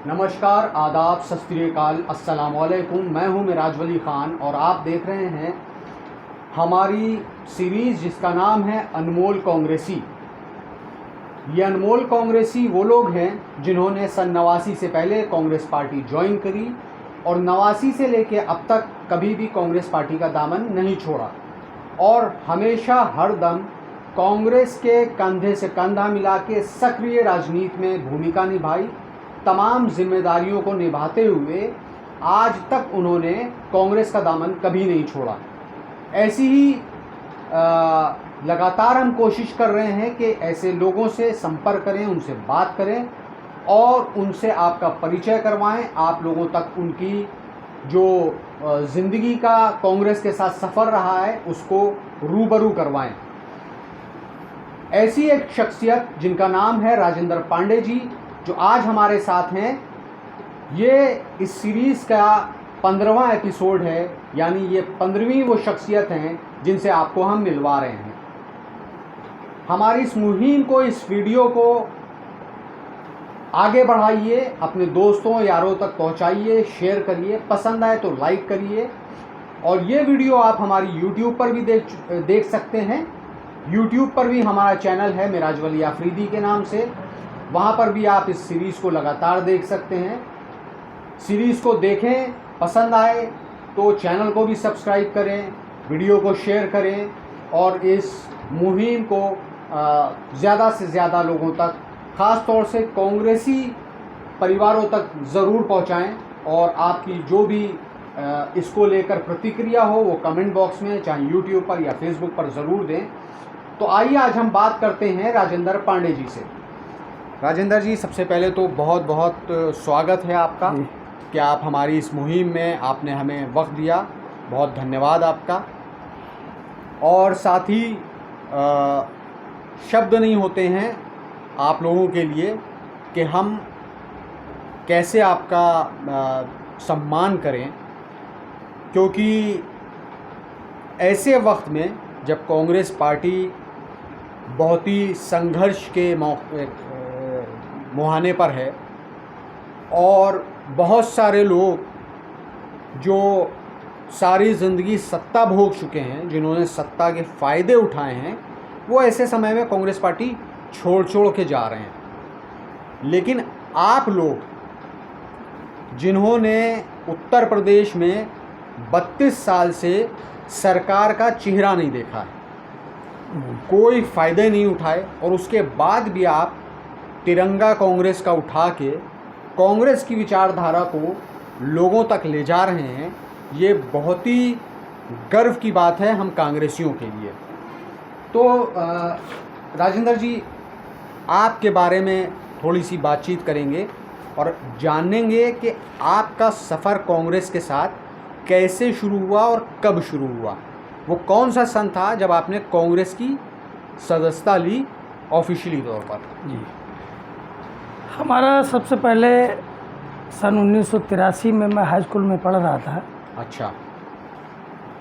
नमस्कार, आदाब, सत श्री अकाल, अस्सलाम वालेकुम। मैं हूं मिराज वली ख़ान और आप देख रहे हैं हमारी सीरीज़ जिसका नाम है अनमोल कांग्रेसी। ये अनमोल कांग्रेसी वो लोग हैं जिन्होंने सन 89 से पहले कांग्रेस पार्टी ज्वाइन करी और 89 से लेके अब तक कभी भी कांग्रेस पार्टी का दामन नहीं छोड़ा और हमेशा हर दम कांग्रेस के कंधे से कंधा मिला के सक्रिय राजनीति में भूमिका निभाई। तमाम जिम्मेदारियों को निभाते हुए आज तक उन्होंने कांग्रेस का दामन कभी नहीं छोड़ा। ऐसी ही लगातार हम कोशिश कर रहे हैं कि ऐसे लोगों से संपर्क करें, उनसे बात करें और उनसे आपका परिचय करवाएं, आप लोगों तक उनकी जो ज़िंदगी का कांग्रेस के साथ सफ़र रहा है उसको रूबरू करवाएं। ऐसी एक शख्सियत जिनका नाम है राजेंद्र पांडे जी, जो आज हमारे साथ हैं। ये इस सीरीज़ का 15वां एपिसोड है, यानी ये 15वीं वो शख्सियत हैं जिनसे आपको हम मिलवा रहे हैं। हमारी इस मुहिम को, इस वीडियो को आगे बढ़ाइए, अपने दोस्तों यारों तक पहुंचाइए, शेयर करिए, पसंद आए तो लाइक करिए। और ये वीडियो आप हमारी YouTube पर भी देख सकते हैं। YouTube पर भी हमारा चैनल है मिराज वली आफरीदी के नाम से, वहाँ पर भी आप इस सीरीज़ को लगातार देख सकते हैं। सीरीज़ को देखें, पसंद आए तो चैनल को भी सब्सक्राइब करें, वीडियो को शेयर करें और इस मुहिम को ज़्यादा से ज़्यादा लोगों तक, ख़ास तौर से कांग्रेसी परिवारों तक ज़रूर पहुँचाएं। और आपकी जो भी इसको लेकर प्रतिक्रिया हो वो कमेंट बॉक्स में, चाहे YouTube पर या फेसबुक पर ज़रूर दें। तो आइए आज हम बात करते हैं राजेंद्र पांडे जी से। राजेंद्र जी, सबसे पहले तो बहुत बहुत स्वागत है आपका कि आप हमारी इस मुहिम में आपने हमें वक्त दिया, बहुत धन्यवाद आपका। और साथ ही शब्द नहीं होते हैं आप लोगों के लिए कि हम कैसे आपका सम्मान करें, क्योंकि ऐसे वक्त में जब कांग्रेस पार्टी बहुत ही संघर्ष के मुहाने पर है और बहुत सारे लोग जो सारी ज़िंदगी सत्ता भोग चुके हैं, जिन्होंने सत्ता के फ़ायदे उठाए हैं, वो ऐसे समय में कांग्रेस पार्टी छोड़ के जा रहे हैं। लेकिन आप लोग जिन्होंने उत्तर प्रदेश में 32 साल से सरकार का चेहरा नहीं देखा है, कोई फ़ायदे नहीं उठाए और उसके बाद भी आप तिरंगा कांग्रेस का उठा के कांग्रेस की विचारधारा को लोगों तक ले जा रहे हैं, ये बहुत ही गर्व की बात है हम कांग्रेसियों के लिए। तो राजेंद्र जी, आपके बारे में थोड़ी सी बातचीत करेंगे और जानेंगे कि आपका सफ़र कांग्रेस के साथ कैसे शुरू हुआ और कब शुरू हुआ। वो कौन सा सन था जब आपने कांग्रेस की सदस्यता ली ऑफिशियली तौर पर? जी, हमारा सबसे पहले सन 1983 में मैं हाई स्कूल में पढ़ रहा था। अच्छा।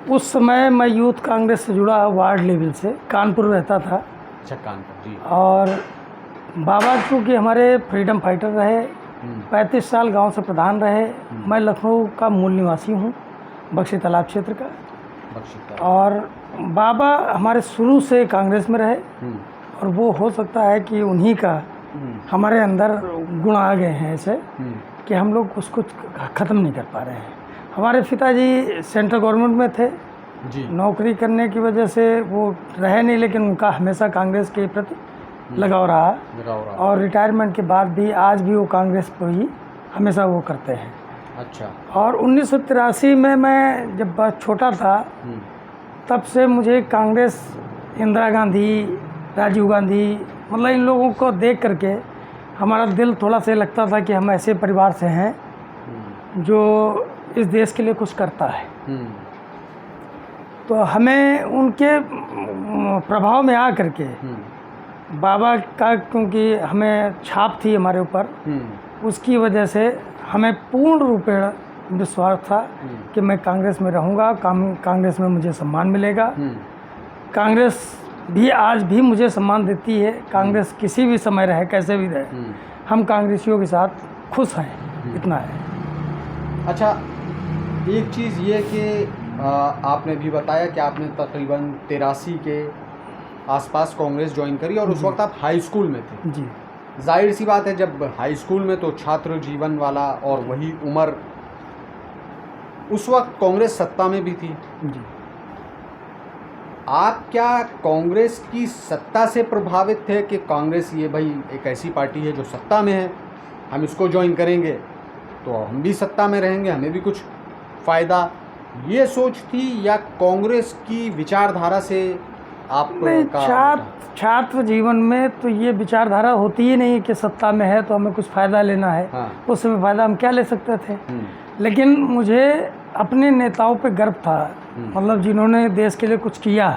उस समय मैं यूथ कांग्रेस से जुड़ा वार्ड लेवल से कानपुर रहता था। अच्छा, कानपुर जी। और बाबा चूँकि हमारे फ्रीडम फाइटर रहे, 35 साल गांव से प्रधान रहे। मैं लखनऊ का मूल निवासी हूं, बख्शी तालाब क्षेत्र का। और बाबा हमारे शुरू से कांग्रेस में रहे और वो हो सकता है कि उन्हीं का हमारे अंदर गुण आ गए हैं ऐसे कि हम लोग उसको ख़त्म नहीं कर पा रहे हैं। हमारे पिताजी सेंट्रल गवर्नमेंट में थे जी। नौकरी करने की वजह से वो रहे नहीं, लेकिन उनका हमेशा कांग्रेस के प्रति लगाव रहा और रिटायरमेंट के बाद भी आज भी वो कांग्रेस को ही हमेशा वो करते हैं। अच्छा। और 1983 में मैं जब बहुत छोटा था तब से मुझे कांग्रेस, इंदिरा गांधी, राजीव गांधी, मतलब इन लोगों को देख करके हमारा दिल थोड़ा सा लगता था कि हम ऐसे परिवार से हैं जो इस देश के लिए कुछ करता है। तो हमें उनके प्रभाव में आ करके बाबा का, क्योंकि हमें छाप थी हमारे ऊपर, उसकी वजह से हमें पूर्ण रूपेण विश्वास था कि मैं कांग्रेस में रहूँगा, कांग्रेस में मुझे सम्मान मिलेगा। कांग्रेस भी आज भी मुझे सम्मान देती है। कांग्रेस किसी भी समय रहे, कैसे भी रहे, हम कांग्रेसियों के साथ खुश हैं। इतना है। अच्छा, एक चीज़ ये कि आपने भी बताया कि आपने तकरीबन 83 के आसपास कांग्रेस ज्वाइन करी और उस वक्त आप हाई स्कूल में थे। जी जाहिर सी बात है, जब हाई स्कूल में तो छात्र जीवन वाला और वही उम्र, उस वक्त कांग्रेस सत्ता में भी थी। जी। आप क्या कांग्रेस की सत्ता से प्रभावित थे कि कांग्रेस ये भाई एक ऐसी पार्टी है जो सत्ता में है, हम इसको ज्वाइन करेंगे तो हम भी सत्ता में रहेंगे, हमें भी कुछ फ़ायदा, ये सोच थी, या कांग्रेस की विचारधारा से आप नहीं, का छात्र जीवन में तो ये विचारधारा होती ही नहीं कि सत्ता में है तो हमें कुछ फ़ायदा लेना है। हाँ। उस समय फ़ायदा हम क्या ले सकते थे। लेकिन मुझे अपने नेताओं पे गर्व था, मतलब जिन्होंने देश के लिए कुछ किया।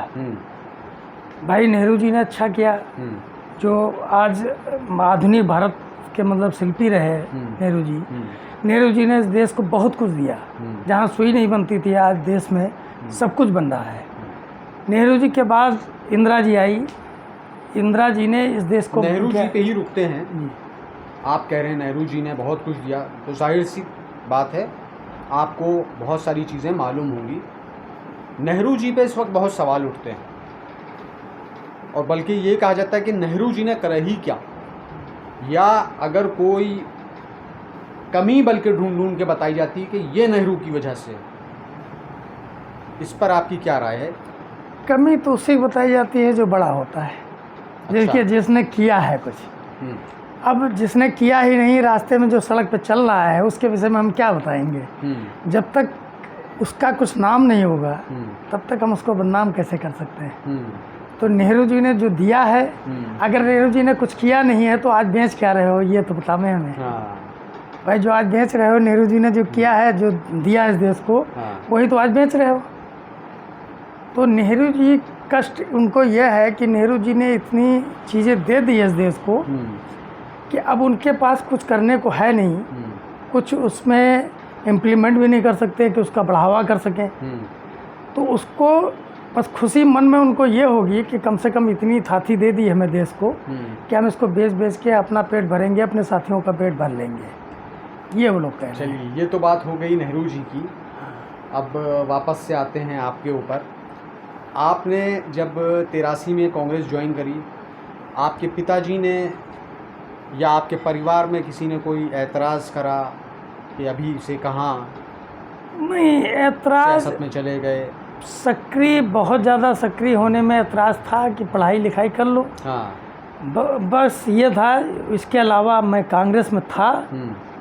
भाई नेहरू जी ने अच्छा किया, जो आज आधुनिक भारत के मतलब शिल्पी रहे नेहरू जी। नेहरू जी ने इस देश को बहुत कुछ दिया, जहाँ सुई नहीं बनती थी आज देश में सब कुछ बन रहा है। नेहरू जी के बाद इंदिरा जी आई, इंदिरा जी ने इस देश को, नेहरू जी पे ही रुकते हैं। आप कह रहे हैं नेहरू जी ने बहुत कुछ दिया, तो जाहिर सी बात है आपको बहुत सारी चीज़ें मालूम होंगी। नेहरू जी पे इस वक्त बहुत सवाल उठते हैं, और बल्कि ये कहा जाता है कि नेहरू जी ने करा ही क्या, या अगर कोई कमी बल्कि ढूंढ ढूंढ के बताई जाती है कि ये नेहरू की वजह से। इस पर आपकी क्या राय है? कमी तो उसे बताई जाती है जो बड़ा होता है। देखिए, जिसने किया है कुछ, अब जिसने किया ही नहीं, रास्ते में जो सड़क पे चल रहा है उसके विषय में हम क्या बताएंगे। जब तक उसका कुछ नाम नहीं होगा तब तक हम उसको बदनाम कैसे कर सकते हैं। तो नेहरू जी ने जो दिया है, अगर नेहरू जी ने कुछ किया नहीं है तो आज बेच क्या रहे हो, ये तो बतावे हमें। भाई जो आज बेच रहे हो, नेहरू जी ने जो किया है, जो दिया इस देश को, वही तो आज बेच रहे हो। तो नेहरू जी कष्ट उनको यह है कि नेहरू जी ने इतनी चीज़ें दे दी इस देश को कि अब उनके पास कुछ करने को है नहीं, कुछ उसमें इम्प्लीमेंट भी नहीं कर सकते कि उसका बढ़ावा कर सकें। तो उसको बस खुशी मन में उनको ये होगी कि कम से कम इतनी थाथी दे दी हमें देश को कि हम इसको बेच बेच के अपना पेट भरेंगे, अपने साथियों का पेट भर लेंगे, ये वो लोग कह रहे हैं। चलिए, ये तो बात हो गई नेहरू जी की। अब वापस से आते हैं आपके ऊपर। आपने जब 83 में कांग्रेस ज्वाइन करी, आपके पिताजी ने या आपके परिवार में किसी ने कोई एतराज़ करा कि अभी से कहाँ नहीं, एतराज़ सियासत में चले गए? सक्रिय, बहुत ज़्यादा सक्रिय होने में एतराज़ था कि पढ़ाई लिखाई कर लो। हाँ। बस ये था, इसके अलावा मैं कांग्रेस में था,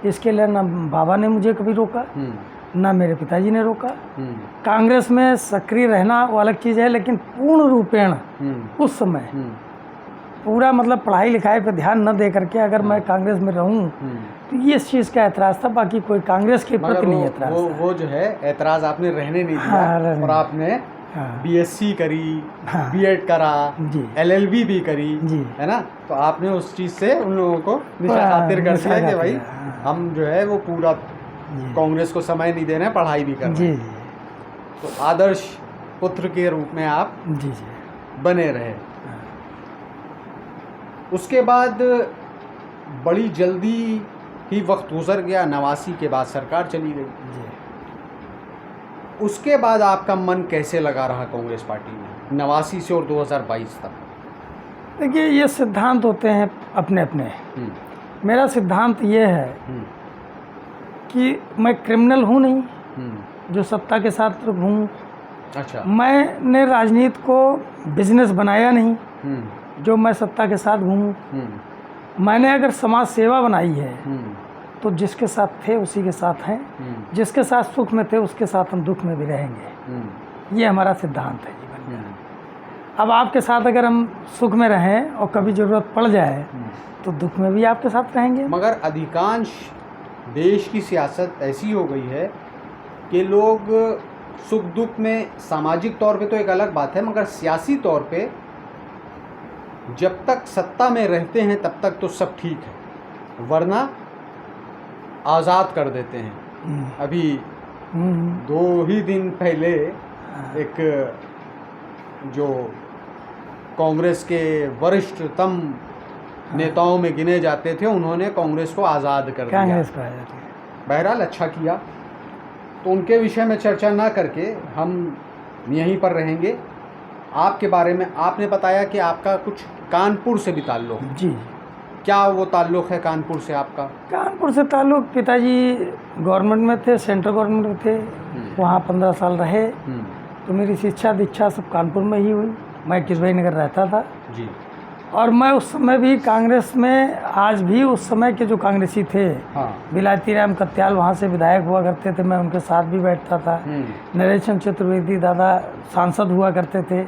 इसके लिए ना बाबा ने मुझे कभी रोका, ना मेरे पिताजी ने रोका। कांग्रेस में सक्रिय रहना वो अलग चीज़ है, लेकिन पूर्ण रूपेण उस समय पूरा मतलब पढ़ाई लिखाई पे ध्यान न दे करके अगर मैं कांग्रेस में रहूं तो ये इस चीज़ का एतराज़ था, बाकी कोई कांग्रेस के प्रति नहीं एतराज़। वो जो है एतराज़ आपने रहने नहीं दिया। और आपने बीएससी करी, बीएड करा, एलएलबी भी करी, है ना, तो आपने उस चीज़ से उन लोगों को निशा खातिर कर दिया कि भाई हम जो है वो पूरा कांग्रेस को समय नहीं दे रहे हैं, पढ़ाई भी कर रहे हैं। तो आदर्श पुत्र के रूप में आप बने रहे। उसके बाद बड़ी जल्दी ही वक्त गुजर गया, 89 के बाद सरकार चली गई। उसके बाद आपका मन कैसे लगा रहा कांग्रेस पार्टी में 89 से और 2022 तक? देखिए, ये सिद्धांत होते हैं अपने अपने। मेरा सिद्धांत ये है कि मैं क्रिमिनल हूँ नहीं जो सत्ता के साथ घूमूं। अच्छा। मैंने राजनीति को बिजनेस बनाया नहीं जो मैं सत्ता के साथ घूमूं। मैंने अगर समाज सेवा बनाई है तो जिसके साथ थे उसी के साथ हैं, जिसके साथ सुख में थे उसके साथ हम दुख में भी रहेंगे। ये हमारा सिद्धांत है जीवन का। अब आपके साथ अगर हम सुख में रहें और कभी ज़रूरत पड़ जाए तो दुख में भी आपके साथ रहेंगे। मगर अधिकांश देश की सियासत ऐसी हो गई है कि लोग सुख दुख में, सामाजिक तौर पे तो एक अलग बात है, मगर सियासी तौर पे जब तक सत्ता में रहते हैं तब तक तो सब ठीक है, वरना आज़ाद कर देते हैं। अभी 2 ही दिन पहले एक जो कांग्रेस के वरिष्ठतम नेताओं में गिने जाते थे, उन्होंने कांग्रेस को आज़ाद कर दिया। बहरहाल अच्छा किया। तो उनके विषय में चर्चा ना करके हम यहीं पर रहेंगे। आपके बारे में आपने बताया कि आपका कुछ कानपुर से भी ताल्लुक़ है। जी। क्या वो ताल्लुक़ है कानपुर से आपका? कानपुर से ताल्लुक़, पिताजी गवर्नमेंट में थे, सेंट्रल गवर्नमेंट में थे, वहाँ 15 साल रहे। तो मेरी शिक्षा दीक्षा सब कानपुर में ही हुई। मैं किसभाई नगर रहता था जी। और मैं उस समय भी कांग्रेस में, आज भी उस समय के जो कांग्रेसी थे, हाँ। बिलायती राम कत्याल वहाँ से विधायक हुआ करते थे, मैं उनके साथ भी बैठता था। नरेश चंद्र चतुर्वेदी दादा सांसद हुआ करते थे।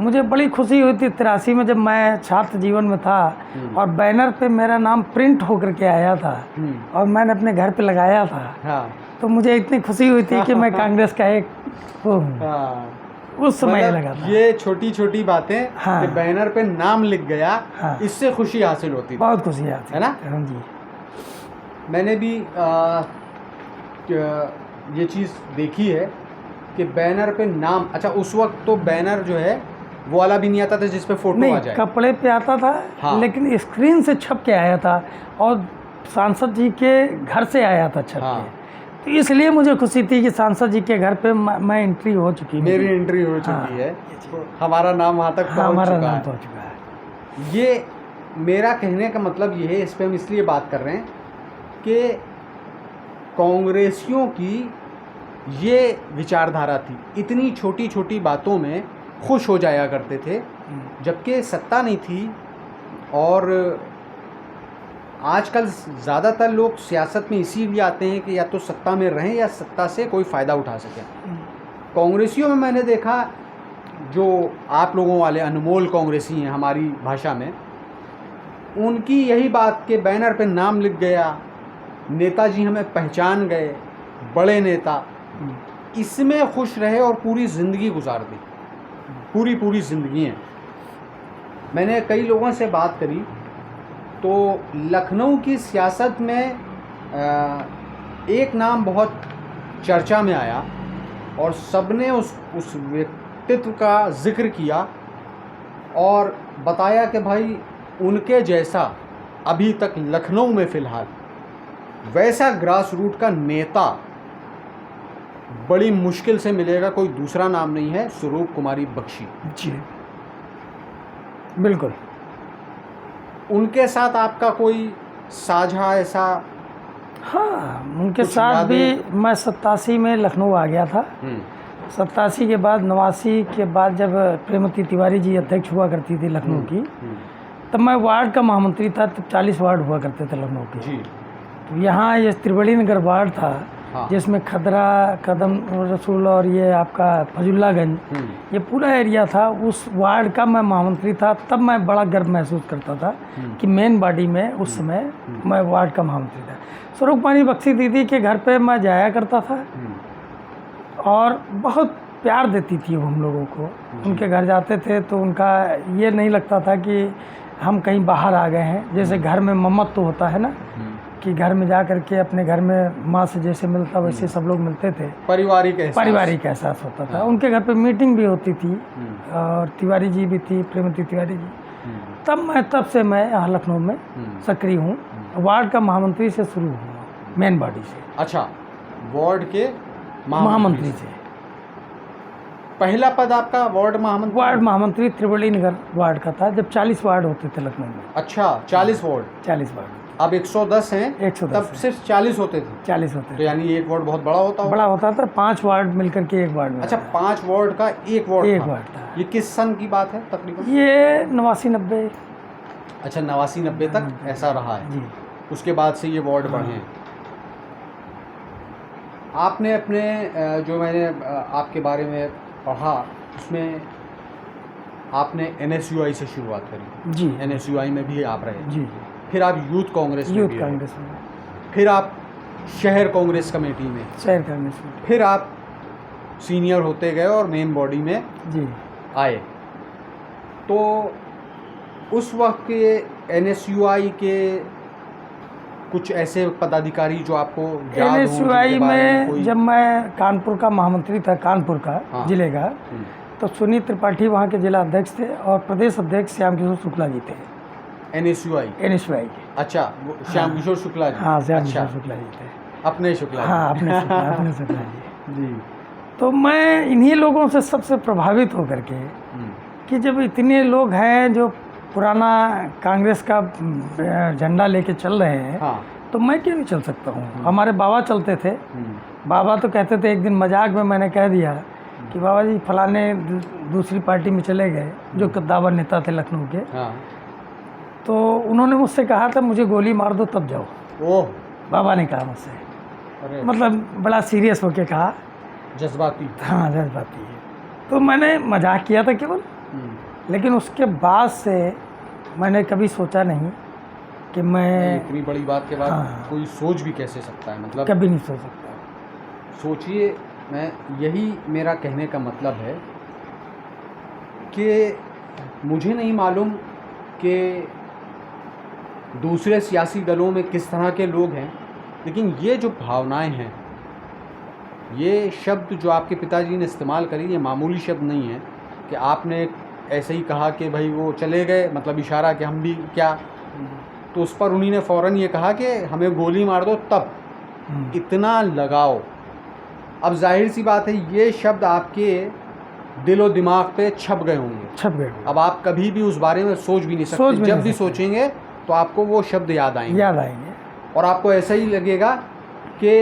मुझे बड़ी खुशी हुई थी 83 में जब मैं छात्र जीवन में था और बैनर पे मेरा नाम प्रिंट होकर के आया था और मैंने अपने घर पे लगाया था। हाँ। तो मुझे इतनी खुशी हुई थी कि मैं कांग्रेस का एक वो हूँ। हाँ। उस समय मतलब लगा था। ये छोटी छोटी बातें, हाँ। कि बैनर पे नाम लिख गया, हाँ। इससे खुशी हासिल होती थी। बहुत खुशी आती है ना? हाँ जी। मैंने भी ये चीज़ देखी है कि बैनर पे नाम, अच्छा उस वक्त तो बैनर जो है वो वाला भी नहीं आता था जिस पे फोटो आ नहीं, जाए। कपड़े पे आता था। हाँ। लेकिन स्क्रीन से छप के आया था और सांसद जी के घर से आया था छप हाँ। के। तो इसलिए मुझे खुशी थी कि सांसद जी के घर पे मैं एंट्री हो चुकी, मेरी एंट्री हो चुकी है, हमारा नाम वहाँ तक पहुँच हमारा चुका नाम है। तो हो चुका है। ये मेरा कहने का मतलब ये है, इस पे हम इसलिए बात कर रहे हैं कि कांग्रेसियों की ये विचारधारा थी, इतनी छोटी छोटी बातों में खुश हो जाया करते थे जबकि सत्ता नहीं थी। और आजकल ज़्यादातर लोग सियासत में इसीलिए आते हैं कि या तो सत्ता में रहें या सत्ता से कोई फ़ायदा उठा सकें। कांग्रेसियों में मैंने देखा, जो आप लोगों वाले अनमोल कांग्रेसी हैं हमारी भाषा में, उनकी यही बात कि बैनर पे नाम लिख गया, नेताजी हमें पहचान गए, बड़े नेता, इसमें खुश रहे और पूरी ज़िंदगी गुजार दी, पूरी ज़िंदगी है। मैंने कई लोगों से बात करी तो लखनऊ की सियासत में एक नाम बहुत चर्चा में आया और सबने उस व्यक्तित्व का जिक्र किया और बताया कि भाई उनके जैसा अभी तक लखनऊ में फ़िलहाल वैसा ग्रास रूट का नेता बड़ी मुश्किल से मिलेगा। कोई दूसरा नाम नहीं है, स्वरूप कुमारी बख्शी जी, बिल्कुल। उनके साथ आपका कोई साझा ऐसा? हाँ, उनके साथ भी मैं 87 में लखनऊ आ गया था। 87 के बाद 89 के बाद जब प्रेमवती तिवारी जी अध्यक्ष हुआ करती थी लखनऊ की, तब मैं वार्ड का महामंत्री था। तब 40 वार्ड हुआ करते थे लखनऊ के जी। तो यहाँ ये त्रिवेणी नगर वार्ड था। हाँ। जिसमें खदरा, कदम रसूल और ये आपका फजुल्लागंज, ये पूरा एरिया था। उस वार्ड का मैं महामंत्री था। तब मैं बड़ा गर्व महसूस करता था कि मेन बॉडी में उस समय मैं वार्ड का महामंत्री था। स्वरूप कुमारी बख्शी दीदी के घर पे मैं जाया करता था और बहुत प्यार देती थी वो हम लोगों को। उनके घर जाते थे तो उनका ये नहीं लगता था कि हम कहीं बाहर आ गए हैं। जैसे घर में मम्मत तो होता है ना, कि घर में जा कर के अपने घर में माँ से जैसे मिलता वैसे सब लोग मिलते थे। पारिवारिक एहसास होता था। उनके घर पे मीटिंग भी होती थी और तिवारी जी भी थी, प्रेमवती तिवारी जी। तब से मैं यहाँ लखनऊ में सक्रिय हूँ। वार्ड का महामंत्री से शुरू हुआ, मेन बॉडी से। अच्छा, वार्ड के महामंत्री से। पहला पद आपका वार्ड महामंत्री त्रिवेणी नगर वार्ड का था, जब 40 वार्ड होते थे लखनऊ में। अच्छा, 40 वार्ड। अब 110 हैं। 110 तब सिर्फ 40 होते थे। 40 होते थे। तो यानी एक वार्ड बहुत बड़ा होता था। 5 वार्ड मिलकर के एक वार्ड में। अच्छा, 5 वार्ड का एक वार्ड था। ये किस सन की बात है तकरीबन? ये 89-90। अच्छा, 89-90 तक ऐसा रहा है जी। उसके बाद से ये वार्ड बढ़े हैं। आपने अपने जो मैंने आपके बारे में पढ़ा उसमें आपने NSUI से शुरुआत करी जी। NSUI में भी आप रहे जी। फिर आप यूथ कांग्रेस में, फिर आप शहर कांग्रेस कमेटी में, फिर आप सीनियर होते गए और मेन बॉडी में जी आए। तो उस वक्त के NSUI के कुछ ऐसे पदाधिकारी जो आपको याद हो? NSUI में जब मैं कानपुर का महामंत्री था, कानपुर का जिले का, तो सुनील त्रिपाठी वहाँ के जिला अध्यक्ष थे और प्रदेश अध्यक्ष श्याम किशोर शुक्ला जी थे। NSUI के। अच्छा, श्याम किशोर शुक्ला जी। हाँ, श्याम किशोर शुक्ला जी थे। अपने शुक्ला जी। हाँ, अपने शुक्ला जी। जी। तो मैं इन्हीं लोगों से सबसे प्रभावित होकर के कि जब इतने लोग हैं जो पुराना कांग्रेस का झंडा लेके चल रहे हैं, हाँ। तो मैं क्यों नहीं चल सकता हूँ। हमारे बाबा चलते थे। बाबा तो कहते थे, एक दिन मजाक में मैंने कह दिया कि बाबा जी फलाने दूसरी पार्टी में चले गए, जो कद्दावर नेता थे लखनऊ के। हाँ। तो उन्होंने मुझसे कहा था मुझे गोली मार दो तब जाओ। ओह। बाबा ने कहा मुझसे, अरे मतलब बड़ा सीरियस होके कहा। जज्बाती। हाँ, जज्बाती है। तो मैंने मजाक किया था केवल, लेकिन उसके बाद से मैंने कभी सोचा नहीं कि मैं इतनी बड़ी बात के बाद हाँ, कोई सोच भी कैसे सकता है, मतलब कभी नहीं सोच सकता। सोचिए, मैं यही मेरा कहने का मतलब है कि मुझे नहीं मालूम कि दूसरे सियासी दलों में किस तरह के लोग हैं, लेकिन ये जो भावनाएं हैं, ये शब्द जो आपके पिताजी ने इस्तेमाल करी, ये मामूली शब्द नहीं है कि आपने ऐसे ही कहा कि भाई वो चले गए, मतलब इशारा कि हम भी क्या, तो उस पर उन्हीं ने फ़ौरन ये कहा कि हमें गोली मार दो तब। इतना लगाव, अब जाहिर सी बात है ये शब्द आपके दिल और दिमाग पे छप गए होंगे, छप गए। अब आप कभी भी उस बारे में सोच भी नहीं सकते। जब भी सोचेंगे तो आपको वो शब्द याद आएंगे और आपको ऐसा ही लगेगा कि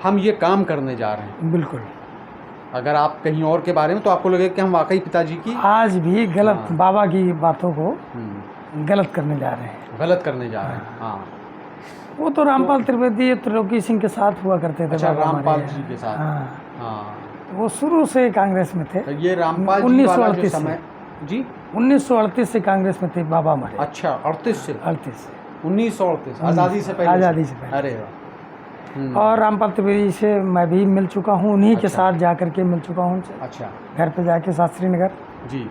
हम ये काम करने जा रहे हैं। बिल्कुल। अगर आप कहीं और के बारे में, तो आपको लगेगा कि हम वाकई पिताजी की आज भी गलत बाबा की बातों को गलत करने जा रहे हैं। गलत करने जा रहे हैं। हाँ, वो तो रामपाल त्रिवेदी त्रिलोकी सिंह के साथ हुआ करते थे। अच्छा, रामपाल जी के साथ। हाँ, वो शुरू से कांग्रेस में थे। तो ये रामपाल जी वाला जो समय जी 1938 से कांग्रेस में थे बाबा हमारे। अच्छा, 38 से 1938 आज़ादी से पहले। आज़ादी से पहले। अरे वाह। और रामपाल त्रिवेदी से मैं भी मिल चुका हूँ, उन्हीं के साथ जा करके मिल चुका हूँ उनसे। अच्छा। घर पे जाके शास्त्री नगर जी।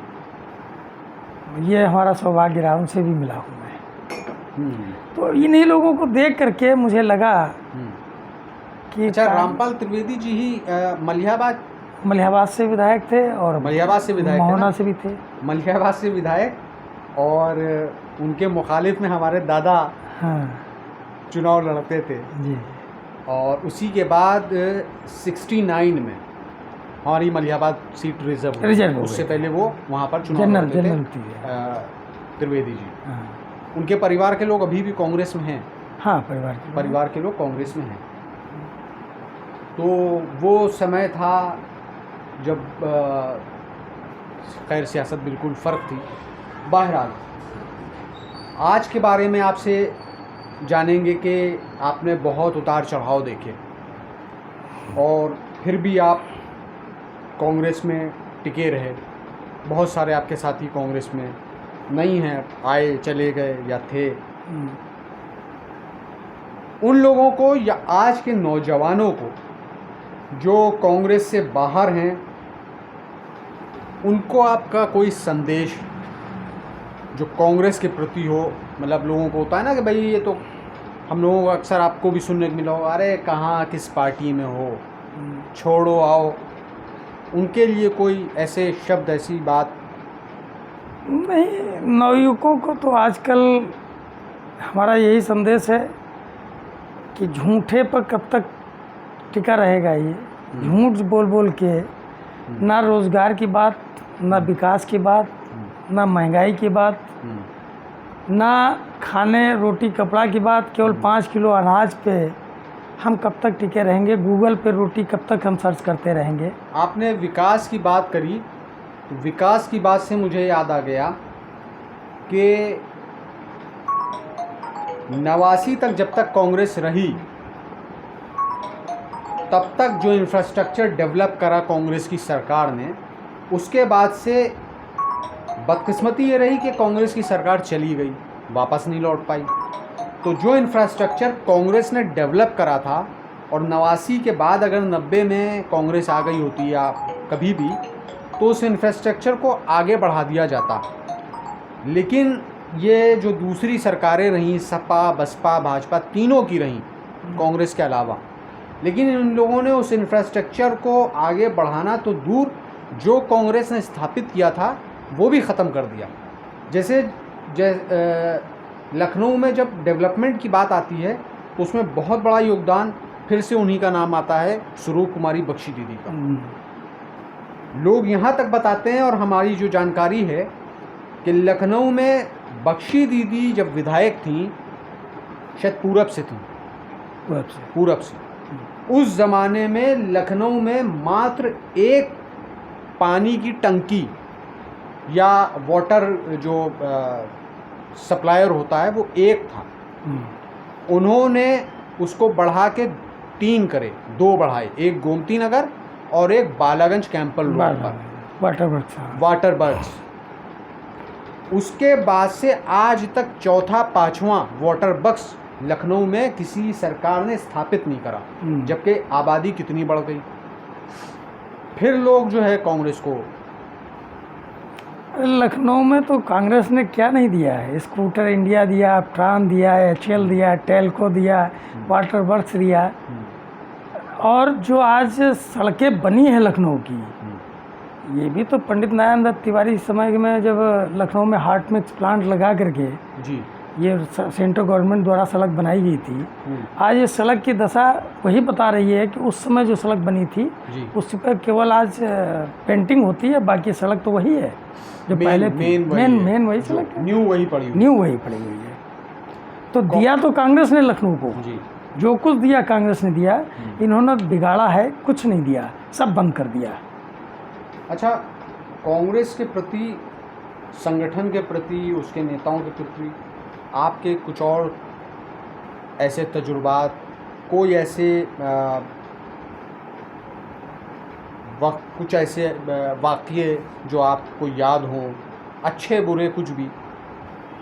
ये हमारा सौभाग्य रहा, उनसे भी मिला हूँ मैं। तो इन्हीं लोगों को देख करके मुझे लगा कि अच्छा, रामपाल त्रिवेदी जी ही मलिहाबाद से विधायक थे और मलिहाबाद से विधायक, मोहना से भी थे। मलिहाबाद से विधायक, और उनके मुखालिफ में हमारे दादा चुनाव लड़ते थे जी। और उसी के बाद 69 में हमारी मलिहाबाद सीट रिजर्व, उससे पहले वो वहाँ पर चुनाव लड़ते थे त्रिवेदी जी। उनके परिवार के लोग अभी भी कांग्रेस में हैं। हाँ, परिवार के लोग कांग्रेस में हैं। तो वो समय था जब खैर सियासत बिल्कुल फ़र्क थी। बहरहाल आज के बारे में आपसे जानेंगे कि आपने बहुत उतार चढ़ाव देखे और फिर भी आप कांग्रेस में टिके रहे। बहुत सारे आपके साथी कांग्रेस में नहीं हैं, आए चले गए या थे। उन लोगों को या आज के नौजवानों को जो कांग्रेस से बाहर हैं, उनको आपका कोई संदेश जो कांग्रेस के प्रति हो, मतलब लोगों को होता है ना कि भाई ये तो हम लोगों को अक्सर आपको भी सुनने को मिला हो, अरे कहाँ किस पार्टी में हो, छोड़ो आओ, उनके लिए कोई ऐसे शब्द, ऐसी बात? नहीं, नवयुवकों को तो आजकल हमारा यही संदेश है कि झूठे पर कब तक टिका रहेगा। ये झूठ बोल बोल के ना रोज़गार की बात, ना विकास की बात, ना महंगाई की बात, ना खाने रोटी कपड़ा की बात, केवल 5 किलो अनाज पे हम कब तक टिके रहेंगे? गूगल पे रोटी कब तक हम सर्च करते रहेंगे? आपने विकास की बात करी, तो विकास की बात से मुझे याद आ गया कि 89 तक जब तक कांग्रेस रही, तब तक जो इंफ्रास्ट्रक्चर डेवलप करा कांग्रेस की सरकार ने, उसके बाद से बदकिस्मती ये रही कि कांग्रेस की सरकार चली गई, वापस नहीं लौट पाई। तो जो इंफ्रास्ट्रक्चर कांग्रेस ने डेवलप करा था, और 89 के बाद अगर 90 में कांग्रेस आ गई होती या कभी भी, तो उस इंफ्रास्ट्रक्चर को आगे बढ़ा दिया जाता। लेकिन ये जो दूसरी सरकारें रहीं, सपा बसपा भाजपा तीनों की रहीं कांग्रेस के अलावा, लेकिन इन लोगों ने उस इंफ्रास्ट्रक्चर को आगे बढ़ाना तो दूर, जो कांग्रेस ने स्थापित किया था वो भी ख़त्म कर दिया। जैसे लखनऊ में जब डेवलपमेंट की बात आती है तो उसमें बहुत बड़ा योगदान फिर से उन्हीं का नाम आता है, स्वरूप कुमारी बख्शी दीदी का। लोग यहाँ तक बताते हैं और हमारी जो जानकारी है कि लखनऊ में बख्शी दीदी जब विधायक थी, शायद पूरब से थी, पूरब से, उस ज़माने में लखनऊ में मात्र एक पानी की टंकी या वाटर जो सप्लायर होता है वो एक था। उन्होंने उसको बढ़ा के 3 करे, 2 बढ़ाए, एक गोमती नगर और एक बालागंज कैंपल रोड पर वाटर वर्क्स। उसके बाद से आज तक चौथा 5वां वाटर वर्क्स लखनऊ में किसी सरकार ने स्थापित नहीं करा, जबकि आबादी कितनी बढ़ गई। फिर लोग जो है कांग्रेस को, लखनऊ में तो कांग्रेस ने क्या नहीं दिया है, स्कूटर इंडिया दिया, ट्राम दिया, HL दिया, टेल्को दिया, वाटर वर्क्स दिया, और जो आज सड़कें बनी हैं लखनऊ की, ये भी तो पंडित नारायण दत्त तिवारी समय में जब लखनऊ में हार्ट मिक्स प्लांट लगा करके जी ये सेंट्रल गवर्नमेंट द्वारा सड़क बनाई गई थी। आज ये सड़क की दशा वही बता रही है कि उस समय जो सड़क बनी थी उस पर केवल आज पेंटिंग होती है, बाकी सड़क तो वही है जो पहले मेन वही सड़क है, न्यू वही पड़ी हुई है। तो दिया तो कांग्रेस ने लखनऊ को, जो कुछ दिया कांग्रेस ने दिया, इन्होंने बिगाड़ा है, कुछ नहीं दिया, सब बंद कर दिया। अच्छा, कांग्रेस के प्रति, संगठन के प्रति, उसके नेताओं के प्रति आपके कुछ और ऐसे तजुर्बात, कोई ऐसे कुछ ऐसे वाक़ये जो आपको याद हों, अच्छे बुरे कुछ भी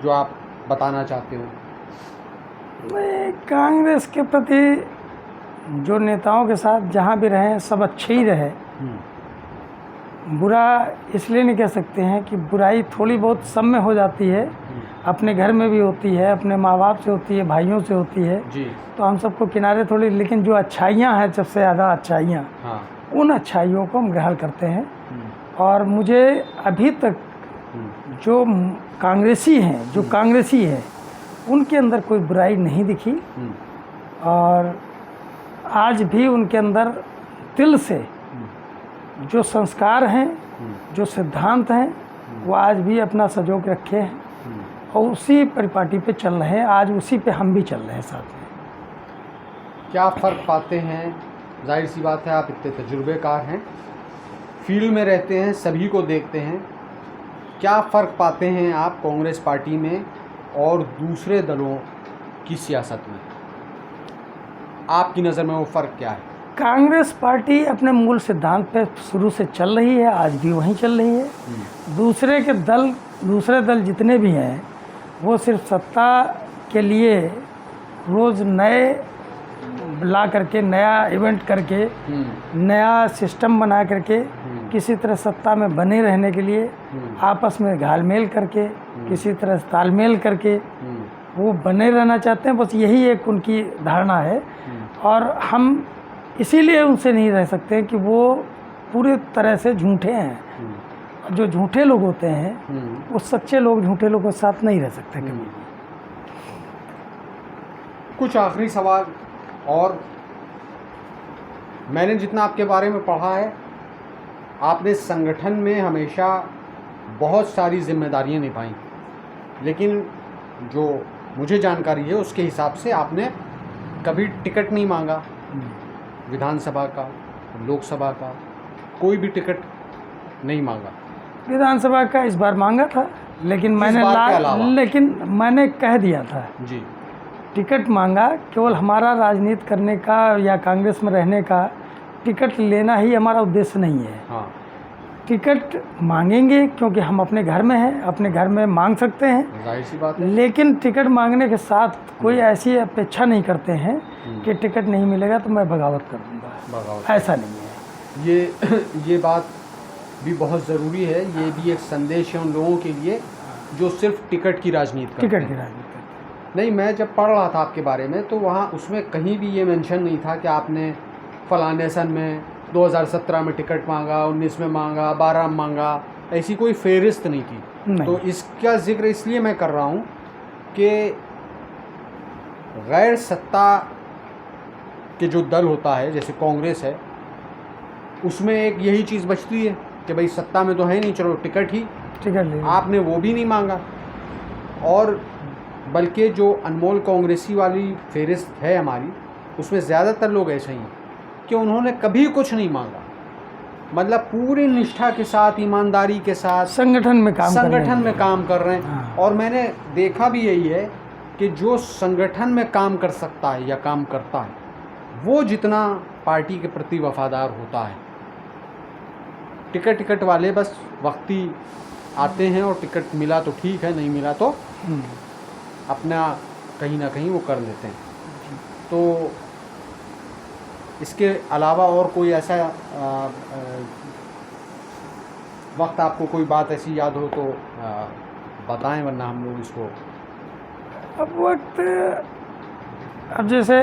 जो आप बताना चाहते हो? मैं कांग्रेस के प्रति जो नेताओं के साथ जहाँ भी रहे सब अच्छे ही रहे। बुरा इसलिए नहीं कह सकते हैं कि बुराई थोड़ी बहुत सब में हो जाती है, अपने घर में भी होती है, अपने माँ बाप से होती है, भाइयों से होती है जी। तो हम सबको किनारे थोड़ी, लेकिन जो अच्छाइयाँ हैं, सबसे ज़्यादा अच्छाइयाँ, उन अच्छाइयों को हम ग्रहण करते हैं। और मुझे अभी तक जो कांग्रेसी हैं, जो कांग्रेसी है, उनके अंदर कोई बुराई नहीं दिखी, और आज भी उनके अंदर दिल से जो संस्कार हैं, जो सिद्धांत हैं, वो आज भी अपना सजो के रखे हैं और उसी परिपाटी पे चल रहे हैं। आज उसी पे हम भी चल रहे हैं साथ में। क्या फ़र्क पाते हैं? जाहिर सी बात है, आप इतने तजुर्बेकार हैं, फील्ड में रहते हैं, सभी को देखते हैं। क्या फ़र्क पाते हैं आप कांग्रेस पार्टी में और दूसरे दलों की सियासत में? आपकी नज़र में वो फ़र्क क्या है? कांग्रेस पार्टी अपने मूल सिद्धांत पे शुरू से चल रही है, आज भी वहीं चल रही है। दूसरे दल जितने भी हैं वो सिर्फ सत्ता के लिए रोज़ नए ला करके, नया इवेंट करके, नया सिस्टम बना करके किसी तरह सत्ता में बने रहने के लिए आपस में घालमेल करके, किसी तरह तालमेल करके वो बने रहना चाहते हैं। बस यही एक उनकी धारणा है, और हम इसीलिए उनसे नहीं रह सकते कि वो पूरे तरह से झूठे हैं। जो झूठे लोग होते हैं वो सच्चे लोग झूठे लोगों के साथ नहीं रह सकते कभी भी। कुछ आखिरी सवाल, और मैंने जितना आपके बारे में पढ़ा है, आपने संगठन में हमेशा बहुत सारी जिम्मेदारियां निभाई, लेकिन जो मुझे जानकारी है उसके हिसाब से आपने कभी टिकट नहीं मांगा, विधानसभा का, लोकसभा का, कोई भी टिकट नहीं मांगा। विधानसभा का इस बार मांगा था, लेकिन मैंने कह दिया था जी, टिकट मांगा, केवल हमारा राजनीति करने का या कांग्रेस में रहने का, टिकट लेना ही हमारा उद्देश्य नहीं है। हाँ, टिकट मांगेंगे क्योंकि हम अपने घर में हैं, अपने घर में मांग सकते हैं, जाहिर सी बात है। लेकिन टिकट मांगने के साथ कोई ऐसी अपेक्षा नहीं करते हैं कि टिकट नहीं मिलेगा तो मैं बगावत कर दूँगा, ऐसा नहीं है। ये बात भी बहुत ज़रूरी है। ये भी एक संदेश है उन लोगों के लिए जो सिर्फ टिकट की राजनीति करते हैं। नहीं, मैं जब पढ़ रहा था आपके बारे में तो वहाँ उसमें कहीं भी ये मेंशन नहीं था कि आपने फलाने सन में 2017 में टिकट मांगा, 19 में मांगा, 12 में मांगा, ऐसी कोई फेहरिस्त नहीं थी। तो इसका जिक्र इसलिए मैं कर रहा हूँ कि गैर सत्ता कि जो दल होता है जैसे कांग्रेस है, उसमें एक यही चीज़ बचती है कि भाई सत्ता में तो है नहीं, चलो टिकट ले आपने वो भी नहीं मांगा। और बल्कि जो अनमोल कांग्रेसी वाली फेहरिस्त है हमारी, उसमें ज़्यादातर लोग ऐसे ही हैं कि उन्होंने कभी कुछ नहीं मांगा, मतलब पूरी निष्ठा के साथ, ईमानदारी के साथ संगठन में काम कर रहे हैं। हाँ। और मैंने देखा भी यही है कि जो संगठन में काम कर सकता है या काम करता है, वो जितना पार्टी के प्रति वफादार होता है। टिकट वाले बस वक्ती आते हैं और टिकट मिला तो ठीक है, नहीं मिला तो अपना कहीं ना कहीं वो कर लेते हैं। तो इसके अलावा और कोई ऐसा वक्त आपको कोई बात ऐसी याद हो तो बताएं, वरना हम लोग इसको। अब वक्त, अब जैसे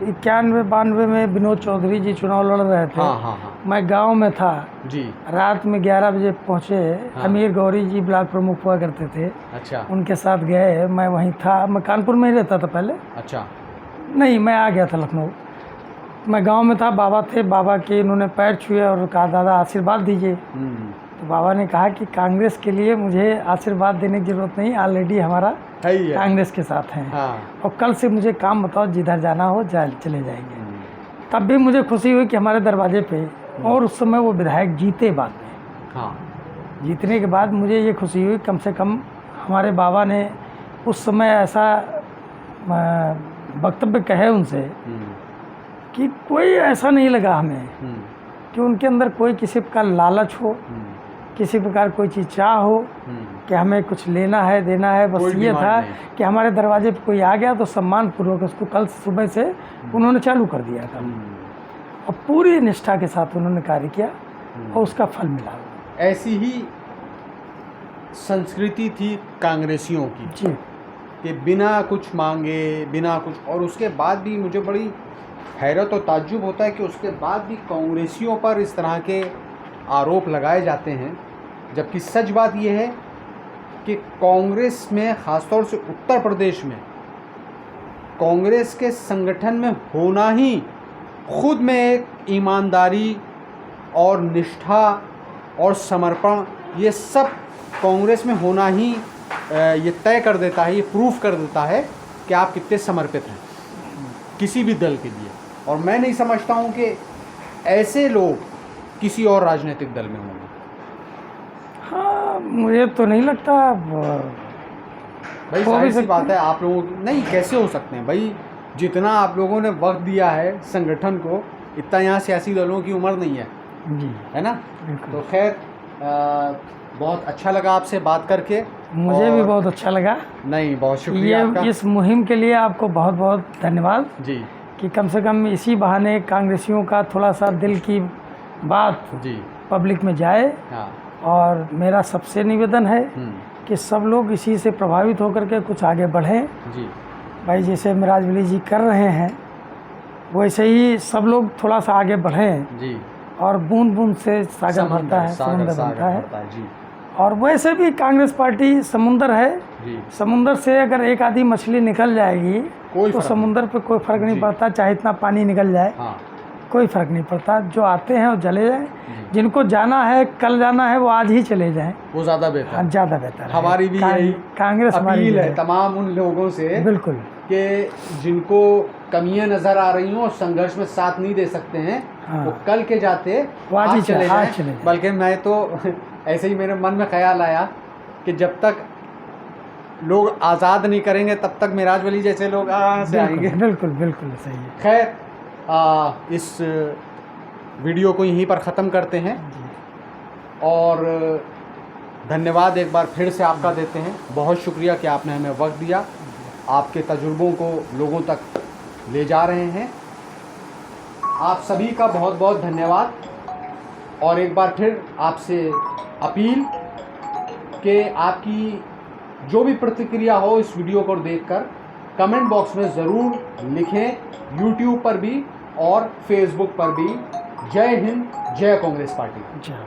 91-92 में विनोद चौधरी जी चुनाव लड़ रहे थे। हाँ। मैं गांव में था जी। रात में 11 बजे पहुँचे। हाँ। अमीर गौरी जी ब्लॉक प्रमुख हुआ करते थे। अच्छा। उनके साथ गए, मैं वहीं था। मैं कानपुर में ही रहता था पहले। अच्छा। नहीं, मैं आ गया था लखनऊ। मैं गांव में था, बाबा थे, बाबा के इन्होंने पैर छुए और कहा दादा आशीर्वाद दीजिए। तो बाबा ने कहा कि कांग्रेस के लिए मुझे आशीर्वाद देने की जरूरत नहीं, ऑलरेडी हमारा कांग्रेस के साथ हैं। हाँ। और कल से मुझे काम बताओ, जिधर जाना हो चले जाएंगे। तब भी मुझे खुशी हुई कि हमारे दरवाजे पे, और उस समय वो विधायक जीते बाद में। हाँ। जीतने के बाद मुझे ये खुशी हुई कम से कम हमारे बाबा ने उस समय ऐसा वक्तव्य कहे उनसे कि कोई ऐसा नहीं लगा हमें कि उनके अंदर कोई किसी प्रकार लालच हो, किसी प्रकार कोई चीज़ चाह हो कि हमें कुछ लेना है, देना है। बस ये था कि हमारे दरवाजे पे कोई आ गया तो सम्मान पूर्वक उसको कल सुबह से उन्होंने चालू कर दिया था। और पूरी निष्ठा के साथ उन्होंने कार्य किया और उसका फल मिला। ऐसी ही संस्कृति थी कांग्रेसियों की जी, कि बिना कुछ मांगे, बिना कुछ। और उसके बाद भी मुझे बड़ी हैरत और ताज्जुब होता है कि उसके बाद भी कांग्रेसियों पर इस तरह के आरोप लगाए जाते हैं, जबकि सच बात यह है कि कांग्रेस में, ख़ासतौर से उत्तर प्रदेश में, कांग्रेस के संगठन में होना ही खुद में एक ईमानदारी और निष्ठा और समर्पण, ये सब कांग्रेस में होना ही ये तय कर देता है, ये प्रूफ कर देता है कि आप कितने समर्पित हैं किसी भी दल के लिए। और मैं नहीं समझता हूँ कि ऐसे लोग किसी और राजनीतिक दल में होंगे। हाँ, मुझे तो नहीं लगता। भाई जाहिर सी बात है, आप लोगों की नहीं, कैसे हो सकते हैं भाई? जितना आप लोगों ने वक्त दिया है संगठन को, इतना यहाँ सियासी दलों की उम्र नहीं है जी, है ना। तो खैर, बहुत अच्छा लगा आपसे बात करके। मुझे भी बहुत अच्छा लगा। नहीं, बहुत शुक्रिया आपका। इस मुहिम के लिए आपको बहुत बहुत धन्यवाद जी, कि कम से कम इसी बहाने कांग्रेसियों का थोड़ा सा दिल की बात जी पब्लिक में जाए। हाँ। और मेरा सबसे निवेदन है कि सब लोग इसी से प्रभावित होकर के कुछ आगे बढ़ें। जी भाई, जैसे मिराज वली जी कर रहे हैं वैसे ही सब लोग थोड़ा सा आगे बढ़ें जी। और बूंद बूंद से सागर बनता है, समुद्र बनता है। जी। और वैसे भी कांग्रेस पार्टी समुंदर है जी। समुंदर से अगर एक आधी मछली निकल जाएगी तो समुंदर पे कोई फर्क नहीं पड़ता, चाहे इतना पानी निकल जाए। हाँ। कोई फर्क नहीं पड़ता। जो आते हैं वो चले जाएं, जिनको जाना है, कल जाना है, वो आज ही चले जाएं, वो ज़्यादा बेहतर है। ज़्यादा बेहतर है। हमारी भी यही कांग्रेस अपील है तमाम उन लोगों से, बिल्कुल, कि जिनको कमियां नजर आ रही हों और संघर्ष में साथ नहीं दे सकते हैं, हाँ, वो कल के जाते आज ही चले जाएं। बल्कि मैं तो ऐसे ही मेरे मन में ख्याल आया कि जब तक लोग आज़ाद नहीं करेंगे तब तक मिराज वली जैसे लोग से आएंगे। बिल्कुल बिल्कुल सही है। खैर, इस वीडियो को यहीं पर ख़त्म करते हैं और धन्यवाद एक बार फिर से आपका देते हैं। बहुत शुक्रिया कि आपने हमें वक्त दिया, आपके तजुर्बों को लोगों तक ले जा रहे हैं। आप सभी का बहुत बहुत धन्यवाद। और एक बार फिर आपसे अपील कि आपकी जो भी प्रतिक्रिया हो इस वीडियो को देखकर कमेंट बॉक्स में ज़रूर लिखें, यूट्यूब पर भी और फेसबुक पर भी। जय हिंद, जय कांग्रेस पार्टी। जय।